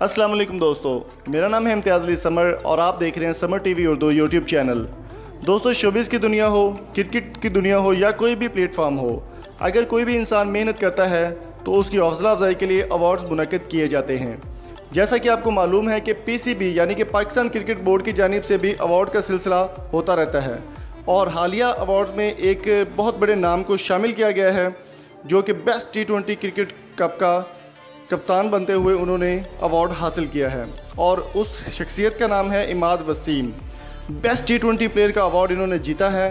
अस्सलाम वालेकुम दोस्तों, मेरा नाम है इम्तियाज़ अली समर और आप देख रहे हैं summer TV Urdu YouTube channel. दोस्तों, शोबिज़ की दुनिया हो, क्रिकेट की दुनिया हो या कोई भी प्लेटफॉर्म हो, अगर कोई भी इंसान मेहनत करता है तो उसकी हौसला अफजाई के लिए अवार्ड्स मुनक़्क़िद किए जाते हैं। जैसा कि आपको मालूम है कि PCB यानी कि पाकिस्तान क्रिकेट बोर्ड की जानिब से भी अवार्ड का सिलसिला होता रहता है और हालिया अवार्ड्स में एक बहुत बड़े नाम को शामिल किया गया है जो कि बेस्ट T20 क्रिकेट कप का कप्तान बनते हुए उन्होंने अवार्ड हासिल किया है और उस शख्सियत का नाम है Imad Wasim. Best T20 player का अवार्ड इन्होंने जीता है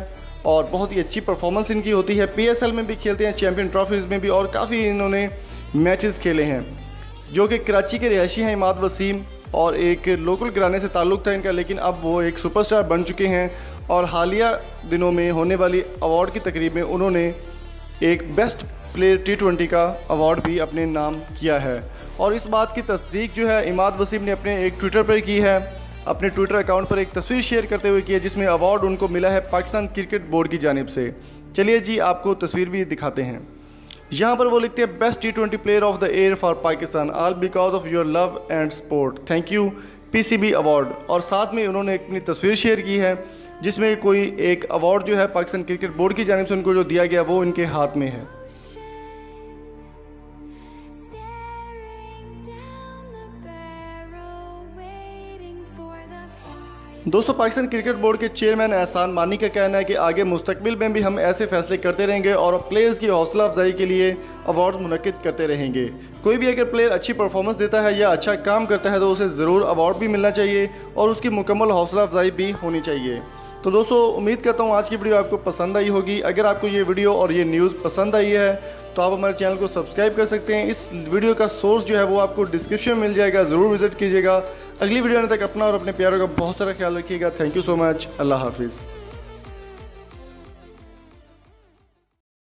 और बहुत ही अच्छी परफॉर्मेंस इनकी होती है। PSL में भी खेलते हैं, चैम्पियन ट्रॉफीज़ में भी, और काफ़ी इन्होंने मैचेस खेले हैं। जो कि कराची के रिहायशी हैं इमाद वसीम और एक लोकल घराने से ताल्लुक़ था इनका, लेकिन अब वो एक सुपरस्टार बन चुके हैं और हालिया दिनों में होने वाली अवार्ड की तकरीब में उन्होंने एक बेस्ट प्लेयर T20 का अवार्ड भी अपने नाम किया है। और इस बात की तस्दीक जो है इमाद वसीम ने अपने एक ट्विटर पर की है, अपने ट्विटर अकाउंट पर एक तस्वीर शेयर करते हुए की है जिसमें अवार्ड उनको मिला है पाकिस्तान क्रिकेट बोर्ड की जानिब से। चलिए जी, आपको तस्वीर भी दिखाते हैं। यहाँ पर वो लिखते हैं, best T20 player of the year for Pakistan, all because of your love and support, thank you PCB award. और साथ में उन्होंने अपनी तस्वीर शेयर की है जिसमें कोई एक अवार्ड जो है पाकिस्तान क्रिकेट बोर्ड की जानिब से उनको जो दिया गया वो इनके हाथ में है। दोस्तों, पाकिस्तान क्रिकेट बोर्ड के चेयरमैन एहसान मानी का कहना है कि आगे मुस्तकबिल में भी हम ऐसे फैसले करते रहेंगे और प्लेयर्स की हौसला अफजाई के लिए अवार्ड मुनक़्क़िद करते रहेंगे। कोई भी अगर प्लेयर अच्छी परफॉर्मेंस देता है या अच्छा काम करता है तो उसे ज़रूर अवार्ड भी मिलना चाहिए और उसकी मुकम्मल हौसला अफजाई भी होनी चाहिए। तो दोस्तों, उम्मीद करता हूँ आज की वीडियो आपको पसंद आई होगी। अगर आपको ये वीडियो और ये न्यूज़ पसंद आई है तो आप हमारे चैनल को सब्सक्राइब कर सकते हैं। इस वीडियो का सोर्स जो है वो आपको डिस्क्रिप्शन में मिल जाएगा, ज़रूर विजिट कीजिएगा। अगली वीडियो आने तक अपना और अपने प्यारों का बहुत सारा ख्याल रखिएगा। Thank you so much. अल्लाह हाफिज़।